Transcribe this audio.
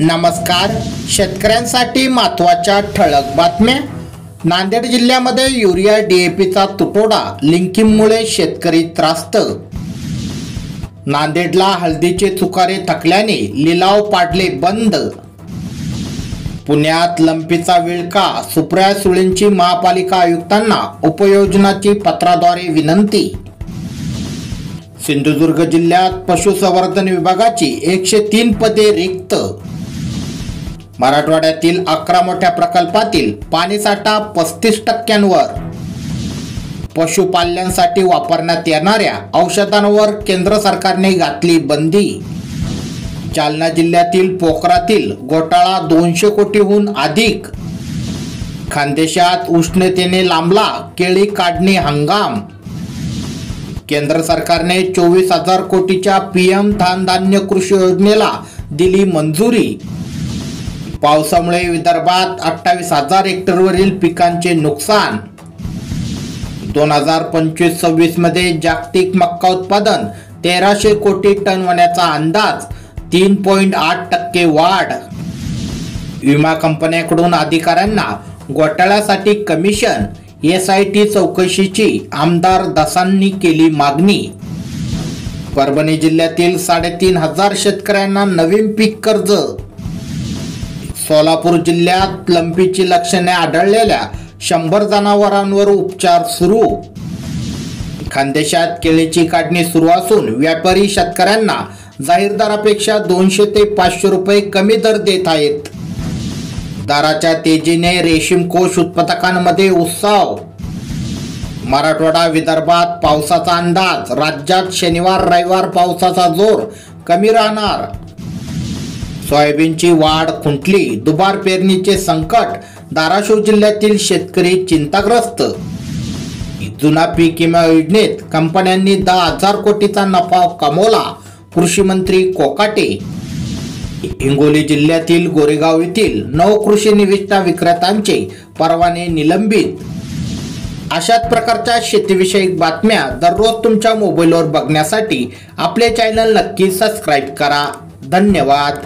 नमस्कार. शेतकऱ्यांसाठी महत्त्वाच्या ठळक बातम्या. नांदेड जिल्ह्यामध्ये युरिया डीएपीचा तुटवडा, लिंकिंगमुळे शेतकरी त्रास्त. नांदेडला हळदीचे चुकारे थकल्याने लिलाव पाडले बंद. पुण्यात लंपीचा विळखा, सुप्रिया सुळेंची महापालिका आयुक्तांना उपयोजनाची पत्राद्वारे विनंती. सिंधुदुर्ग जिल्ह्यात पशुसंवर्धन विभागाची 103 पदे रिक्त. मराठवाड्यातील 11 मोठ्या प्रकल्पातील पाणीसाठा 35%वर. पशुपाल्यांसाठी वापरण्यात येणाऱ्या औषधांवर केंद्र सरकारने घातली बंदी. जालना जिल्ह्यातील पोखरातील घोटाळा 200 कोटीहून अधिक. खानदेशात उष्णतेने लांबला केळी काढणी हंगाम. केंद्र सरकारने 24,000 कोटीच्या पीएम धान्य कृषी योजनेला दिली मंजुरी. पावसामुळे विदर्भात 28,000 हेक्टरवरील पिकांचे नुकसान. 2025-26 मध्ये जागतिक मक्का उत्पादन 1,300 कोटी टन होण्याचा अंदाज, 3.8% वाढ. विमा कंपन्यांकडून अधिकाऱ्यांना घोटाळ्यासाठी कमिशन, SIT चौकशीची आमदार दसांनी केली मागणी. परभणी जिल्ह्यातील 3,500 शेतकऱ्यांना नवीन पीक कर्ज. सोलापूर जिल्ह्यात लंपीची लक्षणे आढळलेल्या 100 जनावरांवर उपचार सुरू. खानदेशात केळीची काढणी सुरू असून व्यापारी शेतकऱ्यांना जाहीर दरापेक्षा 200 ते 500 रुपये कमी दर देत आहेत. दराच्या तेजीने रेशीम कोष उत्पादकांमध्ये उत्साह. मराठवाडा विदर्भात पावसाचा अंदाज, राज्यात शनिवार रविवार पावसाचा जोर कमी राहणार. सोयाबीनची वाढ खुंटली, दुबार पेरणीचे संकट, धाराशिव जिल्ह्यातील शेतकरी चिंताग्रस्त. जुना पीक विमा योजनेत कंपन्यांनी 10,000 कोटीचा नफा कमवला, कृषी मंत्री कोकाटे. हिंगोली जिल्ह्यातील गोरेगाव येथील 9 कृषी निविष्ठा विक्रेत्यांचे परवाने निलंबित. अशाच प्रकारच्या शेतीविषयक बातम्या दररोज तुमच्या मोबाईलवर बघण्यासाठी आपले चॅनल नक्की सबस्क्राईब करा. धन्यवाद.